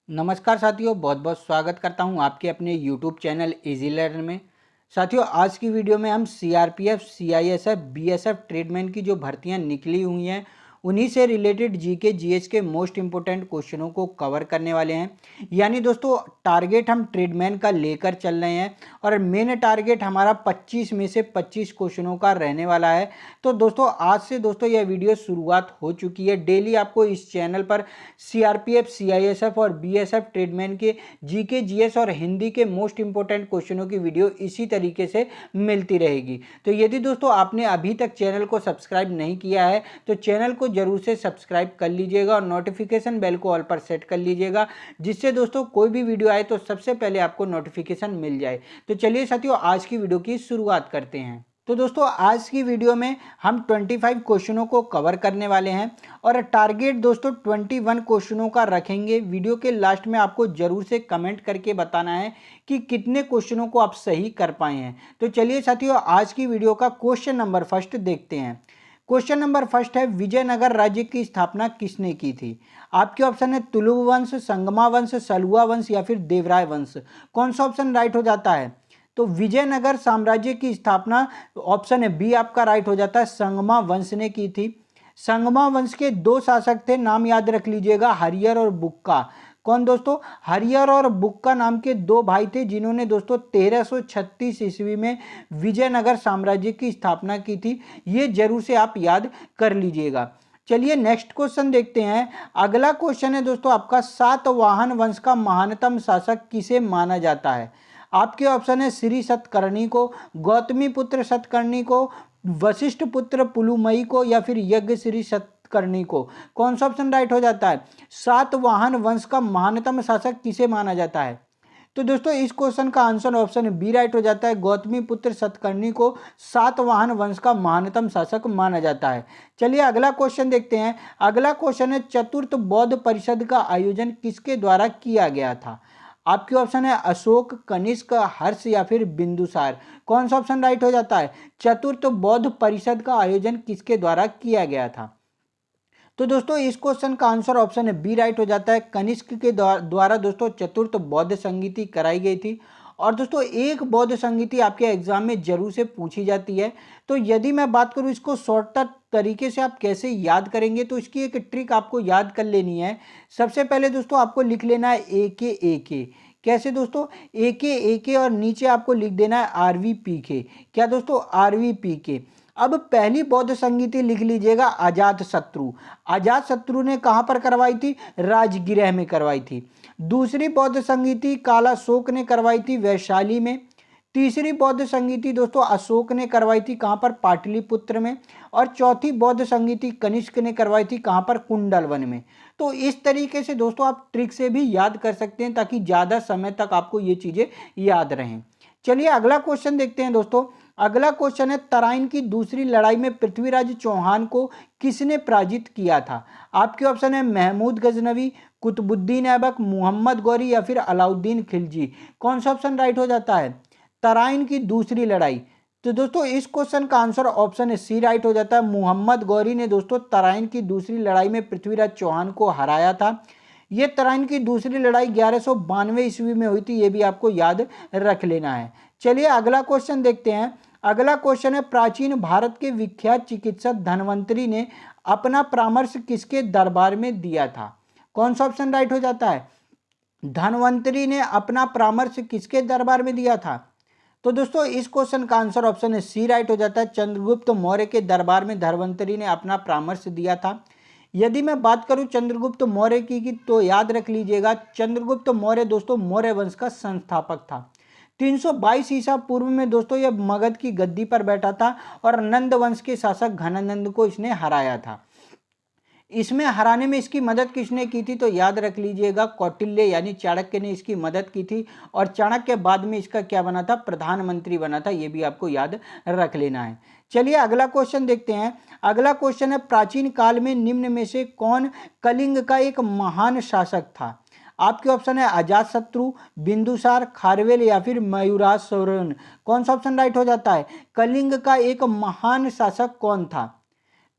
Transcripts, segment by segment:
नमस्कार साथियों, बहुत बहुत स्वागत करता हूं आपके अपने YouTube चैनल इजी लर्न में। साथियों, आज की वीडियो में हम सीआरपीएफ, सीआईएसएफ, बीएसएफ ट्रेडमैन की जो भर्तियां निकली हुई हैं उन्हीं से रिलेटेड जीके जीएच के मोस्ट इंपोर्टेंट क्वेश्चनों को कवर करने वाले हैं। यानी दोस्तों, टारगेट हम ट्रेडमैन का लेकर चल रहे हैं और मेन टारगेट हमारा 25 में से 25 क्वेश्चनों का रहने वाला है। तो दोस्तों, आज से दोस्तों यह वीडियो शुरुआत हो चुकी है। डेली आपको इस चैनल पर सीआरपीएफ, सीआईएसएफ और बीएसएफ ट्रेडमैन के जीके जीएस और हिंदी के मोस्ट इंपोर्टेंट क्वेश्चनों की वीडियो इसी तरीके से मिलती रहेगी। तो यदि दोस्तों आपने अभी तक चैनल को सब्सक्राइब नहीं किया है तो चैनल को जरूर से सब्सक्राइब कर लीजिएगा और नोटिफिकेशन बेल को ऑल पर सेट कर लीजिएगा, जिससे दोस्तों कोई भी वीडियो आए तो सबसे पहले आपको नोटिफिकेशन मिल जाए। तो चलिए साथियों, आज की वीडियो की शुरुआत करते हैं। तो दोस्तों, आज की वीडियो में हम 25 क्वेश्चनों को कवर करने वाले हैं और टारगेट दोस्तों 21 क्वेश्चनों का रखेंगे। वीडियो के लास्ट में आपको जरूर से कमेंट करके बताना है कि कितने क्वेश्चनों को आप सही कर पाए हैं। तो चलिए साथियों, आज की वीडियो का क्वेश्चन नंबर फर्स्ट देखते हैं। क्वेश्चन नंबर फर्स्ट है, विजयनगर राज्य की स्थापना किसने की थी? आपके ऑप्शन है तुलुव वंश, संगमा वंश, सलुआ वंश या फिर देवराय वंश। कौन सा ऑप्शन राइट हो जाता है? तो विजयनगर साम्राज्य की स्थापना ऑप्शन है बी आपका राइट हो जाता है, संगमा वंश ने की थी। संगमा वंश के दो शासक थे, नाम याद रख लीजिएगा, हरियर और बुक्का। कौन दोस्तों? हरियर और बुक्का नाम के दो भाई थे जिन्होंने दोस्तों 1336 ईस्वी में विजयनगर साम्राज्य की स्थापना की थी। ये जरूर से आप याद कर लीजिएगा। चलिए नेक्स्ट क्वेश्चन देखते हैं। अगला क्वेश्चन है दोस्तों आपका, सातवाहन वंश का महानतम शासक किसे माना जाता है? आपके ऑप्शन है श्री सतकर्णी को, गौतमी पुत्र सतकर्णी को, वशिष्ठ पुत्र पुलुमयी को या फिर यज्ञ श्री सतकर्णी को। कौन सा ऑप्शन राइट हो जाता है? सातवाहन वंश का महानतम शासक किसे माना जाता है? तो दोस्तों, इस क्वेश्चन का आंसर ऑप्शन बी राइट हो जाता है, गौतमी पुत्र सतकर्णी को सातवाहन वंश का महानतम शासक माना जाता है। चलिए अगला क्वेश्चन देखते हैं। अगला क्वेश्चन है, चतुर्थ बौद्ध परिषद का आयोजन किसके द्वारा किया गया था? आपके ऑप्शन है अशोक, कनिष्क, हर्ष या फिर बिंदुसार। कौन सा ऑप्शन राइट हो जाता है? चतुर्थ बौद्ध परिषद का आयोजन किसके द्वारा किया गया था? तो दोस्तों, इस क्वेश्चन का आंसर ऑप्शन है बी राइट हो जाता है, कनिष्क के द्वारा दोस्तों चतुर्थ बौद्ध संगीति कराई गई थी। और दोस्तों, एक बौद्ध संगीति आपके एग्जाम में जरूर से पूछी जाती है। तो यदि मैं बात करूं इसको शॉर्टकट तरीके से आप कैसे याद करेंगे, तो इसकी एक ट्रिक आपको याद कर लेनी है। सबसे पहले दोस्तों आपको लिख लेना है ए के। कैसे दोस्तों? ए के और नीचे आपको लिख देना है आरवीपी के। क्या दोस्तों? आरवीपी के। अब पहली बौद्ध संगीति लिख लीजिएगा अजातशत्रु। अजातशत्रु ने कहां पर करवाई थी? राजगृह में करवाई थी। दूसरी बौद्ध संगीति कालाशोक ने करवाई थी वैशाली में। तीसरी बौद्ध संगीति दोस्तों अशोक ने करवाई थी कहां पर? पाटलिपुत्र में। और चौथी बौद्ध संगीति कनिष्क ने करवाई थी कहां पर? कुंडलवन में। तो इस तरीके से दोस्तों आप ट्रिक से भी याद कर सकते हैं ताकि ज्यादा समय तक आपको ये चीजें याद रहें। चलिए अगला क्वेश्चन देखते हैं दोस्तों। अगला क्वेश्चन है, तराइन की दूसरी लड़ाई में पृथ्वीराज चौहान को किसने पराजित किया था? आपके ऑप्शन है महमूद गजनवी, कुतुबुद्दीन ऐबक, मोहम्मद गौरी या फिर अलाउद्दीन खिलजी। कौन सा ऑप्शन राइट हो जाता है? तराइन की दूसरी लड़ाई। तो दोस्तों, इस क्वेश्चन का आंसर ऑप्शन है सी राइट हो जाता है, मोहम्मद गौरी ने दोस्तों तराइन की दूसरी लड़ाई में पृथ्वीराज चौहान को हराया था। ये तराइन की दूसरी लड़ाई 1192 ईस्वी में हुई थी, ये भी आपको याद रख लेना है। चलिए अगला क्वेश्चन देखते हैं। अगला क्वेश्चन है, प्राचीन भारत के विख्यात चिकित्सक धन्वंतरी ने अपना परामर्श किसके दरबार में दिया था? कौन सा ऑप्शन राइट हो जाता है? धन्वंतरी ने अपना परामर्श किसके दरबार में दिया था? तो दोस्तों, इस क्वेश्चन का आंसर ऑप्शन है सी राइट हो जाता है, चंद्रगुप्त मौर्य के दरबार में धन्वंतरी ने अपना परामर्श दिया था। यदि मैं बात करूं चंद्रगुप्त मौर्य की तो याद रख लीजिएगा, चंद्रगुप्त मौर्य दोस्तों मौर्य वंश का संस्थापक था। 322 ईसा पूर्व में दोस्तों यह मगध की गद्दी पर बैठा था और नंद वंश के शासक घनानंद को इसने हराया था। इसमें हराने में इसकी मदद किसने की थी? तो याद रख लीजिएगा, कौटिल्य यानी चाणक्य ने इसकी मदद की थी। और चाणक्य बाद में इसका क्या बना था? प्रधानमंत्री बना था। ये भी आपको याद रख लेना है। चलिए अगला क्वेश्चन देखते हैं। अगला क्वेश्चन है, प्राचीन काल में निम्न में से कौन कलिंग का एक महान शासक था? आपके ऑप्शन है अजातशत्रु, बिंदुसार, खारवेल या फिर मयूराज सौरन। कौन सा ऑप्शन राइट हो जाता है? कलिंग का एक महान शासक कौन था?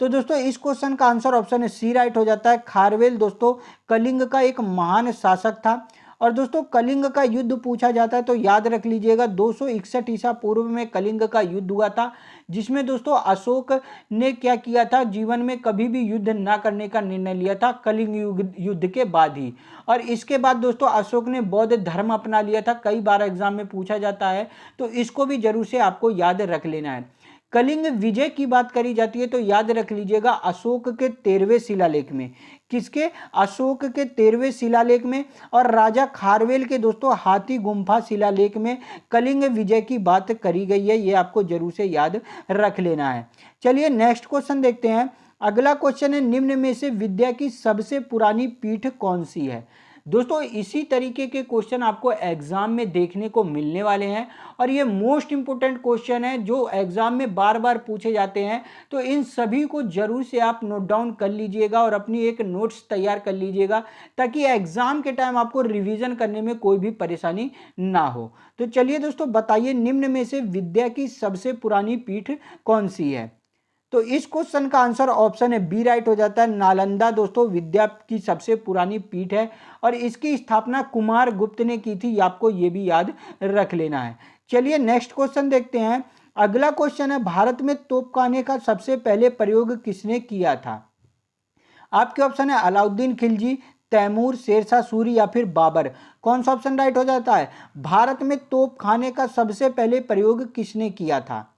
तो दोस्तों इस क्वेश्चन का आंसर ऑप्शन है सी राइट हो जाता है। खारवेल दोस्तों कलिंग का एक महान शासक था। और दोस्तों कलिंग का युद्ध पूछा जाता है तो याद रख लीजिएगा 261 ईसा पूर्व में कलिंग का युद्ध हुआ था, जिसमें दोस्तों अशोक ने क्या किया था, जीवन में कभी भी युद्ध ना करने का निर्णय लिया था कलिंग युद्ध के बाद ही। और इसके बाद दोस्तों अशोक ने बौद्ध धर्म अपना लिया था, कई बार एग्जाम में पूछा जाता है, तो इसको भी जरूर से आपको याद रख लेना है। कलिंग विजय की बात करी जाती है तो याद रख लीजिएगा अशोक के 13वें शिलालेख में। किसके? अशोक के 13वें शिलालेख में। और राजा खारवेल के दोस्तों हाथी गुम्फा शिलालेख में कलिंग विजय की बात करी गई है, ये आपको जरूर से याद रख लेना है। चलिए नेक्स्ट क्वेश्चन देखते हैं। अगला क्वेश्चन है निम्न में से विद्या की सबसे पुरानी पीठ कौन सी है। दोस्तों इसी तरीके के क्वेश्चन आपको एग्जाम में देखने को मिलने वाले हैं और ये मोस्ट इंपोर्टेंट क्वेश्चन है जो एग्जाम में बार बार पूछे जाते हैं। तो इन सभी को जरूर से आप नोट डाउन कर लीजिएगा और अपनी एक नोट्स तैयार कर लीजिएगा, ताकि एग्जाम के टाइम आपको रिवीजन करने में कोई भी परेशानी ना हो। तो चलिए दोस्तों बताइए निम्न में से विद्या की सबसे पुरानी पीठ कौन सी है। तो इस क्वेश्चन का आंसर ऑप्शन है बी राइट हो जाता है। नालंदा दोस्तों विद्या की सबसे पुरानी पीठ है और इसकी स्थापना कुमार गुप्त ने की थी, आपको ये भी याद रख लेना है। चलिए नेक्स्ट क्वेश्चन देखते हैं। अगला क्वेश्चन है भारत में तोपखाने का सबसे पहले प्रयोग किसने किया था। आपके ऑप्शन है अलाउद्दीन खिलजी, तैमूर, शेरशाह सूरी या फिर बाबर। कौन सा ऑप्शन राइट हो जाता है। भारत में तोपखाने का सबसे पहले प्रयोग किसने किया था।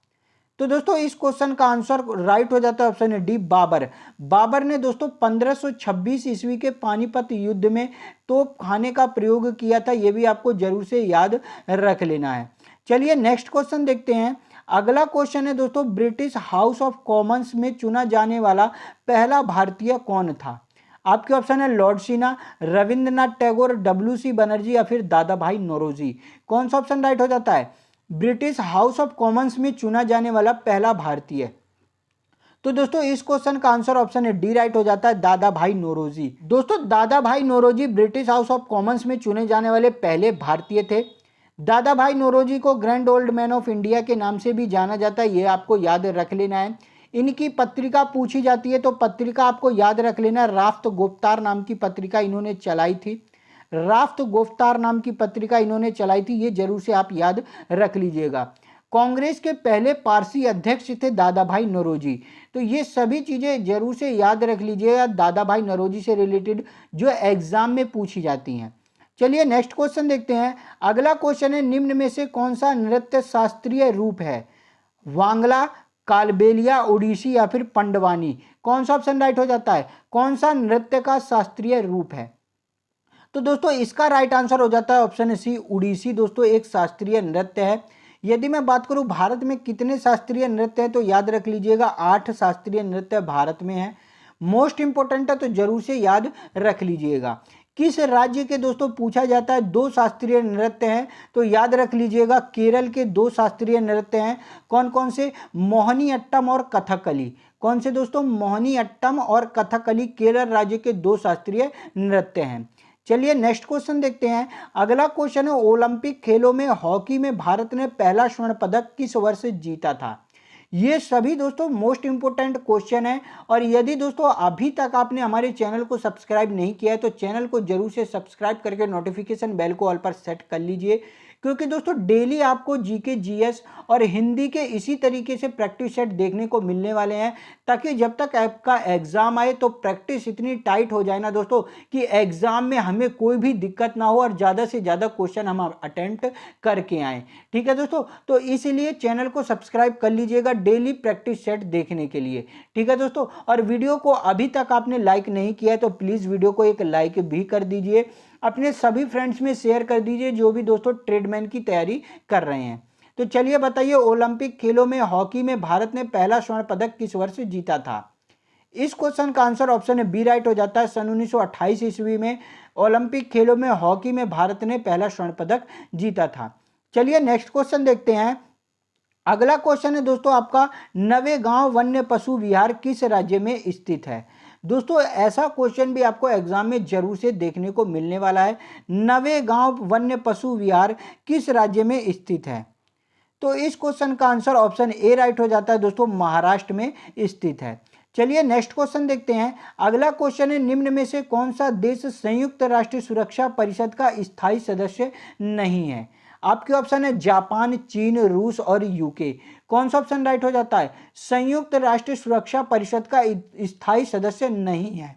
तो दोस्तों इस क्वेश्चन का आंसर राइट हो जाता है ऑप्शन है डी बाबर। बाबर ने दोस्तों 1526 ईस्वी के पानीपत युद्ध में तोप खाने का प्रयोग किया था, यह भी आपको जरूर से याद रख लेना है। चलिए नेक्स्ट क्वेश्चन देखते हैं। अगला क्वेश्चन है दोस्तों ब्रिटिश हाउस ऑफ कॉमन्स में चुना जाने वाला पहला भारतीय कौन था। आपके ऑप्शन है लॉर्ड सिन्हा, रविंद्रनाथ टैगोर, डब्ल्यू.सी. बनर्जी या फिर दादा भाई नौरोजी। कौन सा ऑप्शन राइट हो जाता है। ब्रिटिश हाउस ऑफ कॉमन्स में चुना जाने वाला पहला भारतीय। तो दोस्तों इस क्वेश्चन का आंसर ऑप्शन है डी राइट हो जाता है दादा भाई नौरोजी। दोस्तों Dadabhai Naoroji British House of Commons में चुने जाने वाले पहले भारतीय थे। दादा भाई नौरोजी को grand old man of India के नाम से भी जाना जाता है, ये आपको याद रख लेना है। इनकी पत्रिका पूछी जाती है तो पत्रिका आपको याद रख लेना है, राफ्त गुफ्तार नाम की पत्रिका इन्होंने चलाई थी। राफ्त गुफ्तार नाम की पत्रिका इन्होंने चलाई थी, ये जरूर से आप याद रख लीजिएगा। कांग्रेस के पहले पारसी अध्यक्ष थे दादा भाई नौरोजी। तो ये सभी चीजें जरूर से याद रख लीजिएगा दादा भाई नौरोजी से रिलेटेड जो एग्जाम में पूछी जाती हैं। चलिए नेक्स्ट क्वेश्चन देखते हैं। अगला क्वेश्चन है निम्न में से कौन सा नृत्य शास्त्रीय रूप है। वांगला, कालबेलिया, ओडिसी या फिर पंडवानी। कौन सा ऑप्शन राइट हो जाता है। कौन सा नृत्य का शास्त्रीय रूप है। तो दोस्तों इसका राइट आंसर हो जाता है ऑप्शन सी ओडिसी। दोस्तों एक शास्त्रीय नृत्य है। यदि मैं बात करूं भारत में कितने शास्त्रीय नृत्य हैं तो याद रख लीजिएगा 8 शास्त्रीय नृत्य भारत में है। मोस्ट इंपोर्टेंट है तो जरूर से याद रख लीजिएगा। किस राज्य के दोस्तों पूछा जाता है 2 शास्त्रीय नृत्य हैं तो याद रख लीजिएगा केरल के 2 शास्त्रीय नृत्य हैं। कौन कौन से। मोहिनी अट्टम और कथकली। कौन से दोस्तों। मोहिनी अट्टम और कथकली केरल राज्य के 2 शास्त्रीय नृत्य हैं। चलिए नेक्स्ट क्वेश्चन देखते हैं। अगला क्वेश्चन है ओलंपिक खेलों में हॉकी में भारत ने पहला स्वर्ण पदक किस वर्ष जीता था। ये सभी दोस्तों मोस्ट इंपोर्टेंट क्वेश्चन है और यदि दोस्तों अभी तक आपने हमारे चैनल को सब्सक्राइब नहीं किया है तो चैनल को जरूर से सब्सक्राइब करके नोटिफिकेशन बेल को ऑल पर सेट कर लीजिए, क्योंकि दोस्तों डेली आपको जीके जीएस और हिंदी के इसी तरीके से प्रैक्टिस सेट देखने को मिलने वाले हैं, ताकि जब तक आपका एग्जाम आए तो प्रैक्टिस इतनी टाइट हो जाए ना दोस्तों कि एग्जाम में हमें कोई भी दिक्कत ना हो और ज़्यादा से ज़्यादा क्वेश्चन हम अटेम्प्ट करके आएँ। ठीक है दोस्तों, तो इसीलिए चैनल को सब्सक्राइब कर लीजिएगा डेली प्रैक्टिस सेट देखने के लिए। ठीक है दोस्तों, और वीडियो को अभी तक आपने लाइक नहीं किया है तो प्लीज़ वीडियो को एक लाइक भी कर दीजिए, अपने सभी फ्रेंड्स में शेयर कर दीजिए जो भी दोस्तों ट्रेडमैन की तैयारी कर रहे हैं। तो चलिए बताइए ओलंपिक खेलों में हॉकी में भारत ने पहला स्वर्ण पदक किस वर्ष जीता था। इस क्वेश्चन का आंसर ऑप्शन है बी राइट हो जाता है। सन 1928 ईस्वी में ओलंपिक खेलों में हॉकी में भारत ने पहला स्वर्ण पदक जीता था। चलिए नेक्स्ट क्वेश्चन देखते हैं। अगला क्वेश्चन है दोस्तों आपका नवेगांव वन्य पशु विहार किस राज्य में स्थित है। दोस्तों ऐसा क्वेश्चन भी आपको एग्जाम में जरूर से देखने को मिलने वाला है। नवेगांव वन्य पशु विहार किस राज्य में स्थित है। तो इस क्वेश्चन का आंसर ऑप्शन ए राइट हो जाता है दोस्तों, महाराष्ट्र में स्थित है। चलिए नेक्स्ट क्वेश्चन देखते हैं। अगला क्वेश्चन है, निम्न में से कौन सा देश संयुक्त राष्ट्र सुरक्षा परिषद का स्थायी सदस्य नहीं है? आपके ऑप्शन है जापान, चीन, रूस और यूके। कौन सा ऑप्शन राइट हो जाता है? संयुक्त राष्ट्र सुरक्षा परिषद का स्थायी सदस्य नहीं है।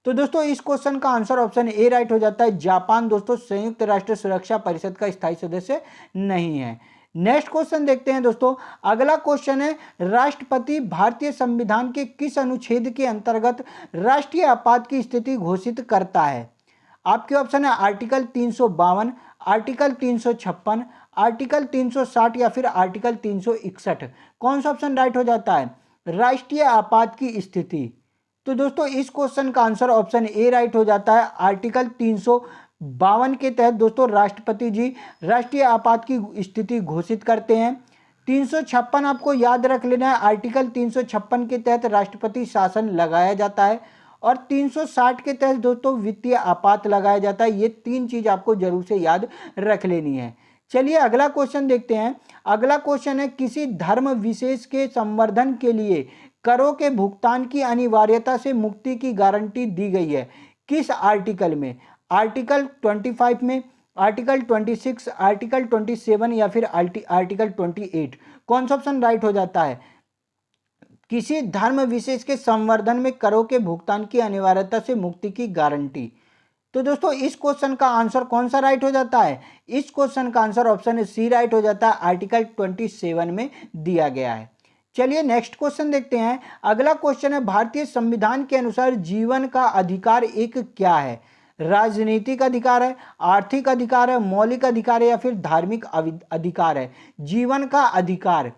तो दोस्तों इस क्वेश्चन का आंसर ऑप्शन ए राइट हो जाता है। जापान दोस्तों संयुक्त राष्ट्र सुरक्षा परिषद का स्थायी सदस्य नहीं है। नेक्स्ट क्वेश्चन देखते हैं दोस्तों। अगला क्वेश्चन है, राष्ट्रपति भारतीय संविधान के किस अनुच्छेद के अंतर्गत राष्ट्रीय आपात की स्थिति घोषित करता है? आपके ऑप्शन है आर्टिकल 352, आर्टिकल 356, आर्टिकल 360 या फिर आर्टिकल 361। कौन सा ऑप्शन राइट हो जाता है? राष्ट्रीय आपात की स्थिति। तो दोस्तों इस क्वेश्चन का आंसर ऑप्शन ए राइट हो जाता है। आर्टिकल 352 के तहत दोस्तों राष्ट्रपति जी राष्ट्रीय आपात की स्थिति घोषित करते हैं। 356 आपको याद रख लेना है। आर्टिकल 356 के तहत राष्ट्रपति शासन लगाया जाता है और 360 के तहत दोस्तों वित्तीय आपात लगाया जाता है। ये तीन चीज आपको जरूर से याद रख लेनी है। चलिए अगला क्वेश्चन देखते हैं। अगला क्वेश्चन है, किसी धर्म विशेष के संवर्धन के लिए करों के भुगतान की अनिवार्यता से मुक्ति की गारंटी दी गई है? किस आर्टिकल में? आर्टिकल 25 में, आर्टिकल 26, आर्टिकल 27 या फिर आर्टिकल 28। कौन सा ऑप्शन राइट हो जाता है? किसी धर्म विशेष के संवर्धन में करों के भुगतान की अनिवार्यता से मुक्ति की गारंटी। तो दोस्तों इस क्वेश्चन का आंसर कौन सा राइट हो जाता है? इस क्वेश्चन का आंसर ऑप्शन सी राइट हो जाता है। आर्टिकल 27 में दिया गया है। चलिए नेक्स्ट क्वेश्चन देखते हैं। अगला क्वेश्चन है, भारतीय संविधान के अनुसार जीवन का अधिकार एक क्या है? राजनीतिक अधिकार है, आर्थिक अधिकार है, मौलिक अधिकार है या फिर धार्मिक अधिकार है? जीवन का अधिकार।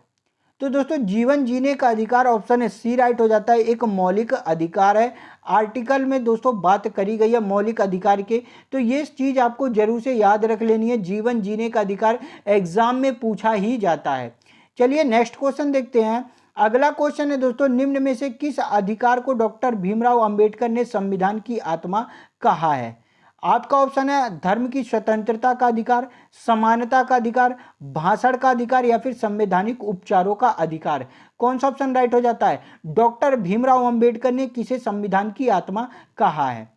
तो दोस्तों जीवन जीने का अधिकार ऑप्शन है सी राइट हो जाता है। एक मौलिक अधिकार है। आर्टिकल में दोस्तों बात करी गई है मौलिक अधिकार के, तो ये चीज आपको जरूर से याद रख लेनी है। जीवन जीने का अधिकार एग्जाम में पूछा ही जाता है। चलिए नेक्स्ट क्वेश्चन देखते हैं। अगला क्वेश्चन है दोस्तों, निम्न में से किस अधिकार को डॉक्टर भीमराव अंबेडकर ने संविधान की आत्मा कहा है? आपका ऑप्शन है धर्म की स्वतंत्रता का अधिकार, समानता का अधिकार, भाषण का अधिकार या फिर संवैधानिक उपचारों का अधिकार। कौन सा ऑप्शन राइट हो जाता है? डॉक्टर भीमराव अंबेडकर ने किसे संविधान की आत्मा कहा है?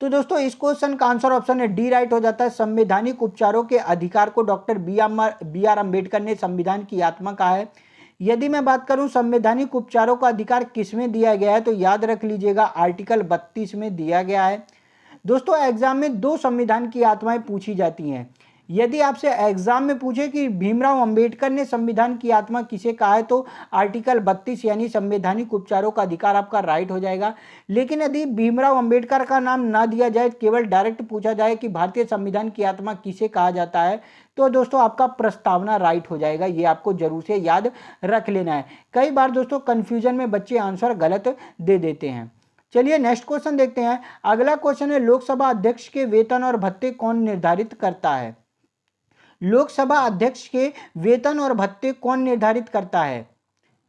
तो दोस्तों इस क्वेश्चन का आंसर ऑप्शन है डी राइट हो जाता है। संवैधानिक उपचारों के अधिकार को डॉक्टर बी आर अम्बेडकर ने संविधान की आत्मा कहा है। यदि मैं बात करूं संवैधानिक उपचारों का अधिकार किसमें दिया गया है, तो याद रख लीजिएगा आर्टिकल 32 में दिया गया है। दोस्तों एग्जाम में दो संविधान की आत्माएं पूछी जाती हैं। यदि आपसे एग्जाम में पूछे कि भीमराव अंबेडकर ने संविधान की आत्मा किसे कहा है, तो आर्टिकल 32 यानी संवैधानिक उपचारों का अधिकार आपका राइट हो जाएगा। लेकिन यदि भीमराव अंबेडकर का नाम ना दिया जाए, केवल डायरेक्ट पूछा जाए कि भारतीय संविधान की आत्मा किसे कहा जाता है, तो दोस्तों आपका प्रस्तावना राइट हो जाएगा। ये आपको जरूर से याद रख लेना है। कई बार दोस्तों कंफ्यूजन में बच्चे आंसर गलत दे देते हैं। चलिए नेक्स्ट क्वेश्चन देखते हैं। अगला क्वेश्चन है, लोकसभा अध्यक्ष के वेतन और भत्ते कौन निर्धारित करता है? लोकसभा अध्यक्ष के वेतन और भत्ते कौन निर्धारित करता है?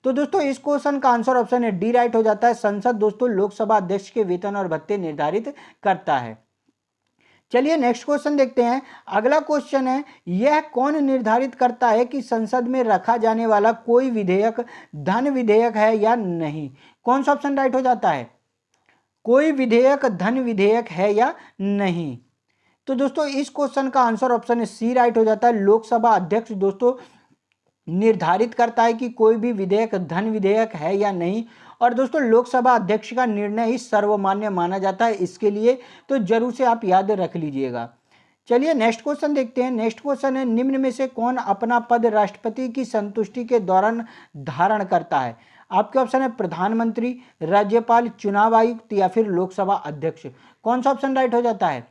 तो दोस्तों इस क्वेश्चन का आंसर ऑप्शन है डी राइट हो जाता है। संसद दोस्तों लोकसभा अध्यक्ष के वेतन और भत्ते निर्धारित करता है। चलिए नेक्स्ट क्वेश्चन देखते हैं। अगला क्वेश्चन है, यह कौन निर्धारित करता है कि संसद में रखा जाने वाला कोई विधेयक धन विधेयक है या नहीं? कौन सा ऑप्शन राइट हो जाता है? कोई विधेयक धन विधेयक है या नहीं? तो दोस्तों इस क्वेश्चन का आंसर ऑप्शन सी राइट हो जाता है। लोकसभा अध्यक्ष दोस्तों निर्धारित करता है कि कोई भी विधेयक धन विधेयक है या नहीं। और दोस्तों लोकसभा अध्यक्ष का निर्णय ही सर्वमान्य माना जाता है इसके लिए, तो जरूर से आप याद रख लीजिएगा। चलिए नेक्स्ट क्वेश्चन देखते हैं। नेक्स्ट क्वेश्चन है, निम्न में से कौन अपना पद राष्ट्रपति की संतुष्टि के दौरान धारण करता है? आपके ऑप्शन है प्रधानमंत्री, राज्यपाल, चुनाव आयुक्त या फिर लोकसभा अध्यक्ष। कौन सा ऑप्शन राइट हो जाता है?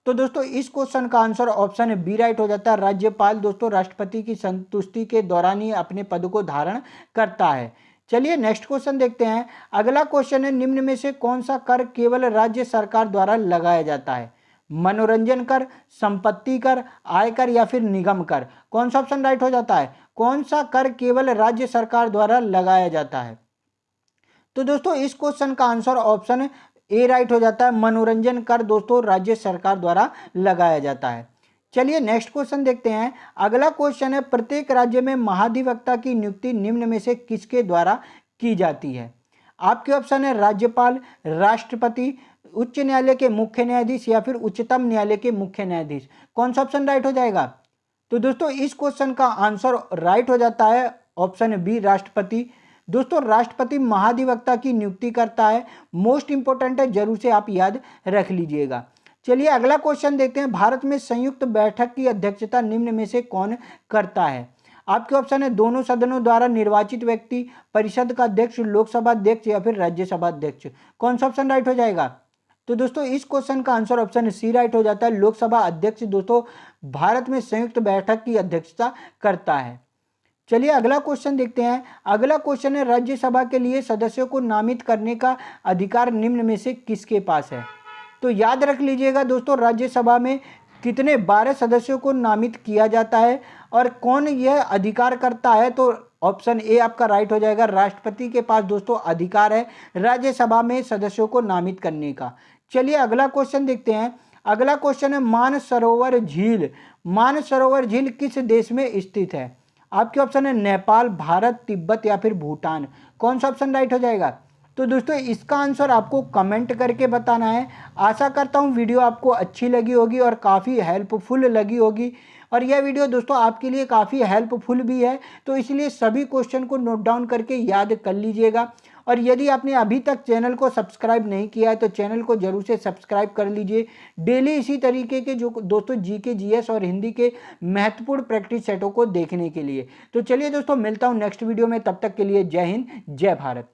तो दोस्तों इस क्वेश्चन का आंसर ऑप्शन बी राइट हो जाता है। राज्यपाल दोस्तों राष्ट्रपति की संतुष्टि के दौरान ही अपने पद को धारण करता है। चलिए नेक्स्ट क्वेश्चन देखते हैं। अगला क्वेश्चन है, निम्न में से कौन सा कर केवल राज्य सरकार द्वारा लगाया जाता है? मनोरंजन कर, संपत्ति कर, आयकर या फिर निगम कर। कौन सा ऑप्शन राइट हो जाता है? कौन सा कर केवल राज्य सरकार द्वारा लगाया जाता है? तो दोस्तों इस क्वेश्चन का आंसर ऑप्शन ए राइट हो जाता है। मनोरंजन कर दोस्तों राज्य सरकार द्वारा लगाया जाता है। चलिए नेक्स्ट क्वेश्चन देखते हैं। अगला क्वेश्चन है, प्रत्येक राज्य में महाधिवक्ता की नियुक्ति निम्न में से किसके द्वारा की जाती है? आपके ऑप्शन है राज्यपाल, राष्ट्रपति, उच्च न्यायालय के मुख्य न्यायाधीश या फिर उच्चतम न्यायालय के मुख्य न्यायाधीश। कौन सा ऑप्शन राइट हो जाएगा? तो दोस्तों इस क्वेश्चन का आंसर राइट हो जाता है ऑप्शन बी, राष्ट्रपति। दोस्तों राष्ट्रपति महाधिवक्ता की नियुक्ति करता है। मोस्ट इंपोर्टेंट है, जरूर से आप याद रख लीजिएगा। चलिए अगला क्वेश्चन देखते हैं। भारत में संयुक्त बैठक की अध्यक्षता निम्न में से कौन करता है? आपके ऑप्शन है दोनों सदनों द्वारा निर्वाचित व्यक्ति, परिषद का अध्यक्ष, लोकसभा अध्यक्ष या फिर राज्यसभा अध्यक्ष। कौन सा ऑप्शन राइट हो जाएगा? तो दोस्तों इस क्वेश्चन का आंसर ऑप्शन सी राइट हो जाता है। लोकसभा अध्यक्ष दोस्तों भारत में संयुक्त बैठक की अध्यक्षता करता है। चलिए अगला क्वेश्चन देखते हैं। अगला क्वेश्चन है राज्यसभा के लिए सदस्यों को नामित करने का अधिकार निम्न में से किसके पास है? तो याद रख लीजिएगा दोस्तों, राज्यसभा में कितने 12 सदस्यों को नामित किया जाता है और कौन यह अधिकार करता है? तो ऑप्शन ए आपका राइट हो जाएगा। राष्ट्रपति के पास दोस्तों अधिकार है राज्यसभा में सदस्यों को नामित करने का। चलिए अगला क्वेश्चन देखते हैं। अगला क्वेश्चन है मानसरोवर झील। मानसरोवर झील किस देश में स्थित है? आपके ऑप्शन है नेपाल, भारत, तिब्बत या फिर भूटान। कौन सा ऑप्शन राइट हो जाएगा? तो दोस्तों इसका आंसर आपको कमेंट करके बताना है। आशा करता हूँ वीडियो आपको अच्छी लगी होगी और काफ़ी हेल्पफुल लगी होगी, और यह वीडियो दोस्तों आपके लिए काफ़ी हेल्पफुल भी है, तो इसलिए सभी क्वेश्चन को नोट डाउन करके याद कर लीजिएगा। और यदि आपने अभी तक चैनल को सब्सक्राइब नहीं किया है तो चैनल को जरूर से सब्सक्राइब कर लीजिए। डेली इसी तरीके के जो दोस्तों जीके, जीएस और हिंदी के महत्वपूर्ण प्रैक्टिस सेटों को देखने के लिए। तो चलिए दोस्तों मिलता हूँ नेक्स्ट वीडियो में, तब तक के लिए जय हिंद, जय भारत।